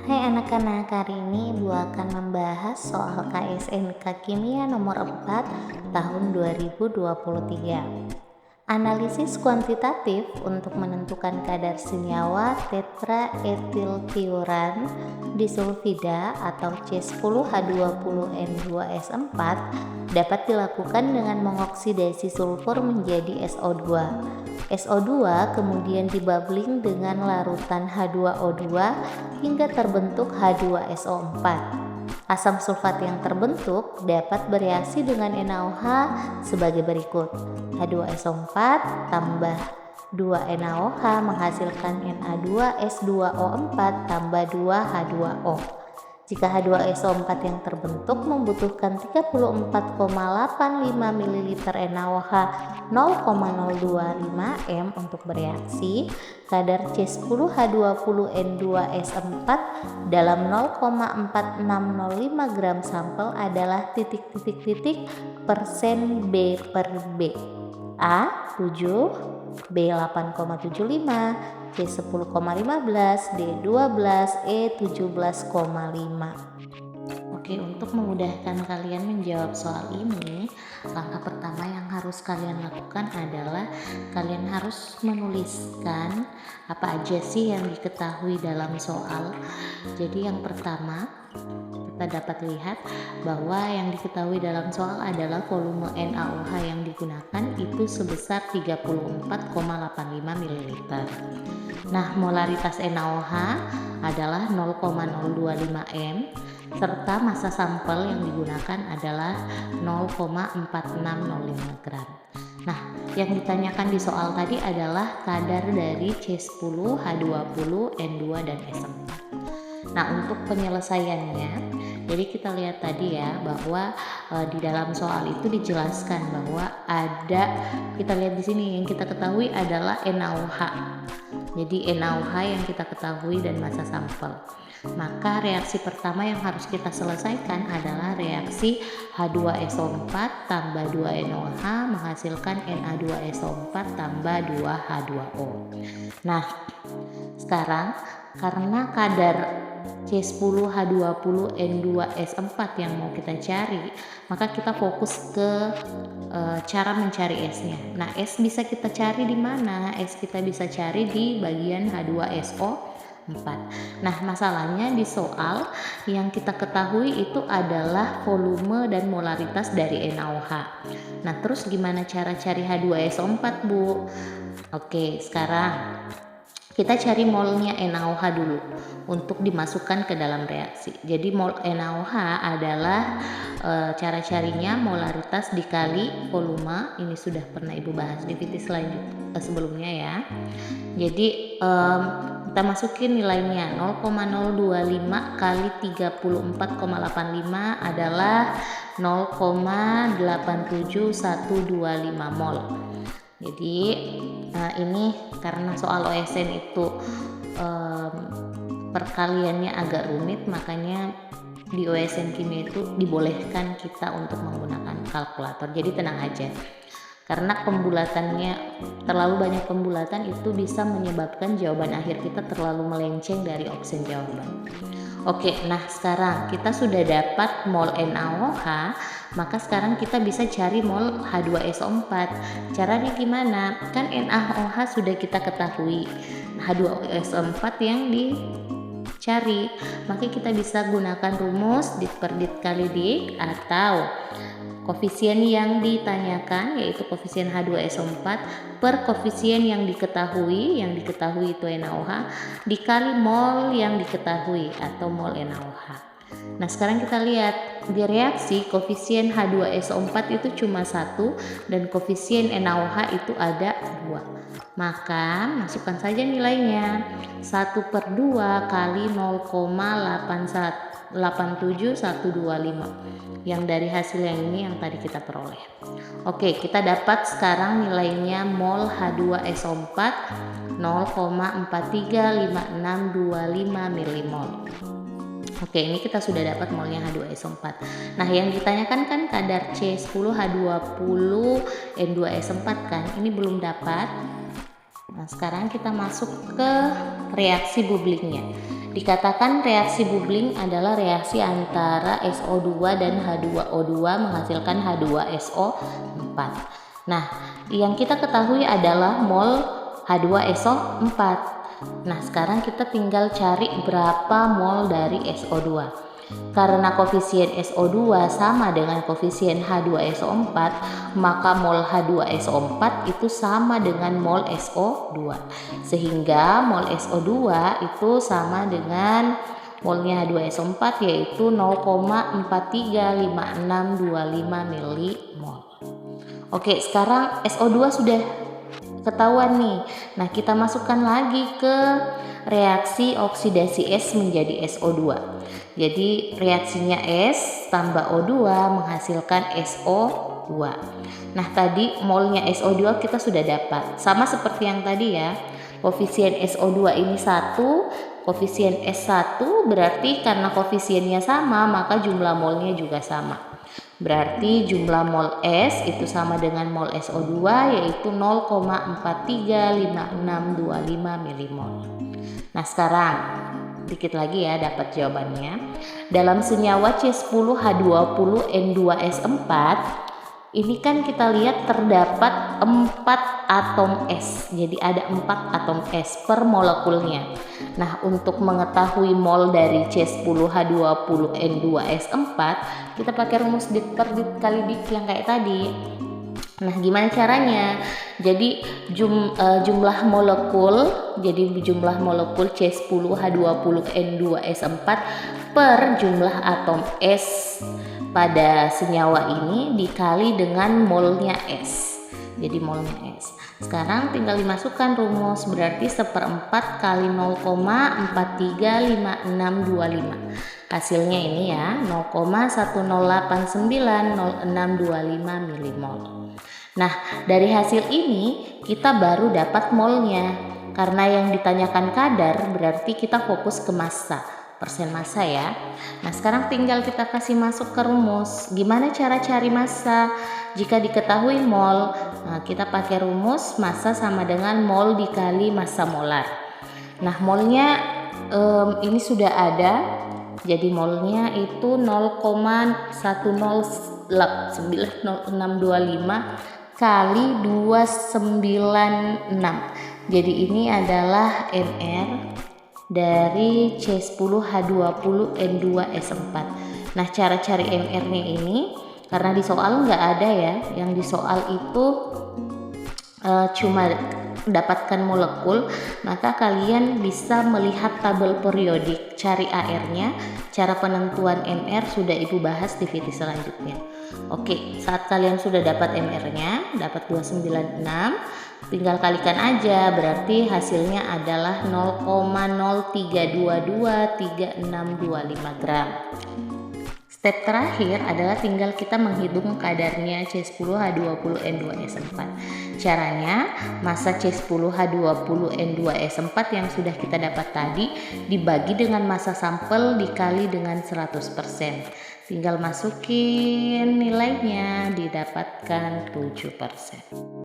Hai anak-anak, hari ini Ibu akan membahas soal KSNK Kimia nomor 4 tahun 2023. Analisis kuantitatif untuk menentukan kadar senyawa tetraetiltiuran disulfida atau C10H20N2S4 dapat dilakukan dengan mengoksidasi sulfur menjadi SO2. SO2 kemudian dibubbling dengan larutan H2O2 hingga terbentuk H2SO4. Asam sulfat yang terbentuk dapat bereaksi dengan NaOH sebagai berikut. H2SO4 tambah 2NaOH menghasilkan Na2S2O4 tambah 2H2O. Jika H2SO4 yang terbentuk membutuhkan 34,85 ml NaOH 0,025 m untuk bereaksi, kadar C10H20N2S4 dalam 0,4605 gram sampel adalah titik-titik persen B per B. A 7, B 8,75, C 10,15, D 12, E 17,5. Oke, untuk memudahkan kalian menjawab soal ini, langkah pertama yang harus kalian lakukan adalah kalian harus menuliskan apa aja sih yang diketahui dalam soal. Jadi yang pertama, kita dapat lihat bahwa yang diketahui dalam soal adalah volume NaOH yang digunakan itu sebesar 34,85 ml. Nah, molaritas NaOH adalah 0,025 m serta massa sampel yang digunakan adalah 0,4605 gram. Nah, yang ditanyakan di soal tadi adalah kadar dari C10H20N2 dan S4. Nah, untuk penyelesaiannya, jadi kita lihat tadi ya bahwa di dalam soal itu dijelaskan bahwa kita lihat di sini yang kita ketahui adalah NaOH. Jadi NaOH yang kita ketahui dan massa sampel. Maka reaksi pertama yang harus kita selesaikan adalah reaksi H2SO4 tambah 2NaOH menghasilkan Na2SO4 tambah 2H2O. Nah, sekarang karena kadar C10H20N2S4 yang mau kita cari, maka kita fokus ke cara mencari S-nya. Nah, S bisa kita cari di mana? S kita bisa cari di bagian H2SO4. Nah, masalahnya di soal yang kita ketahui itu adalah volume dan molaritas dari NaOH. Nah, terus gimana cara cari H2SO4, Bu? Oke, sekarang kita cari molnya NaOH dulu untuk dimasukkan ke dalam reaksi. Jadi mol NaOH adalah cara carinya molaritas dikali volume. Ini sudah pernah Ibu bahas di video sebelumnya ya. Jadi kita masukin nilainya 0,025 kali 34,85 adalah 0,87125 mol. Jadi ini karena soal OSN itu perkaliannya agak rumit, makanya di OSN kimia itu dibolehkan kita untuk menggunakan kalkulator. Jadi tenang aja, karena pembulatannya terlalu banyak pembulatan itu bisa menyebabkan jawaban akhir kita terlalu melenceng dari opsi jawaban. Oke, nah sekarang kita sudah dapat mol NaOH, maka sekarang kita bisa cari mol H2SO4. Caranya gimana? Kan NaOH sudah kita ketahui, H2SO4 yang dicari, maka kita bisa gunakan rumus dit per dit kali dik atau koefisien yang ditanyakan yaitu koefisien H2SO4 per koefisien yang diketahui itu NaOH dikali mol yang diketahui atau mol NaOH. Nah, sekarang kita lihat di reaksi koefisien H2SO4 itu cuma 1 dan koefisien NaOH itu ada 2. Maka masukkan saja nilainya 1/2 kali 0,87125 yang dari hasil yang ini yang tadi kita peroleh. Oke, kita dapat sekarang nilainya mol H2SO4 0,435625 milimol. Oke, ini kita sudah dapat molnya H2SO4. Nah, yang ditanyakan kan kadar C10H20N2S4 kan, ini belum dapat. Nah, sekarang kita masuk ke reaksi bubblingnya. Dikatakan reaksi bubbling adalah reaksi antara SO2 dan H2O2 menghasilkan H2SO4. Nah, yang kita ketahui adalah mol H2SO4. Nah, sekarang kita tinggal cari berapa mol dari SO2. Karena koefisien SO2 sama dengan koefisien H2SO4, maka mol H2SO4 itu sama dengan mol SO2. Sehingga mol SO2 itu sama dengan molnya H2SO4 yaitu 0,435625 milimol. Oke, sekarang SO2 sudah ketahuan nih. Nah, kita masukkan lagi ke reaksi oksidasi S menjadi SO2. Jadi reaksinya S tambah O2 menghasilkan SO2. Nah, tadi molnya SO2 kita sudah dapat. Sama seperti yang tadi ya. Koefisien SO2 ini 1, koefisien S1 berarti karena koefisiennya sama maka jumlah molnya juga sama. Berarti jumlah mol S itu sama dengan mol SO2 yaitu 0,435625 milimol. Nah, sekarang dikit lagi ya dapat jawabannya. Dalam senyawa C10H20N2S4 ini kan kita lihat terdapat 4 atom S. Jadi ada 4 atom S per molekulnya. Nah, untuk mengetahui mol dari C10H20N2S4 kita pakai rumus dit per dit kali dik yang kayak tadi. Nah, gimana caranya? Jadi jumlah molekul, C10H20N2S4 per jumlah atom S pada senyawa ini dikali dengan molnya S. Jadi molnya S. Sekarang tinggal dimasukkan rumus, berarti 1/4 kali 0,435625. Hasilnya ini ya 0,10890625 milimol. Nah, dari hasil ini kita baru dapat molnya. Karena yang ditanyakan kadar berarti kita fokus ke massa, persen massa ya. Nah, sekarang tinggal kita kasih masuk ke rumus. Gimana cara cari massa? Jika diketahui mol, nah, kita pakai rumus massa sama dengan mol dikali massa molar. Nah, molnya ini sudah ada. Jadi molnya itu 0,109625 kali 296. Jadi ini adalah NR dari C10H20N2S4. Nah, cara cari NR-nya ini karena di soal nggak ada ya, yang di soal itu cuma dapatkan molekul, maka kalian bisa melihat tabel periodik, cari AR-nya. Cara penentuan NR sudah Ibu bahas di video selanjutnya. Oke, saat kalian sudah dapat NR-nya, dapat 296, tinggal kalikan aja, berarti hasilnya adalah 0,03223625 gram. Step terakhir adalah tinggal kita menghitung kadarnya C10H20N2S4. Caranya, massa C10H20N2S4 yang sudah kita dapat tadi dibagi dengan massa sampel dikali dengan 100%. Tinggal masukin nilainya, didapatkan 7%.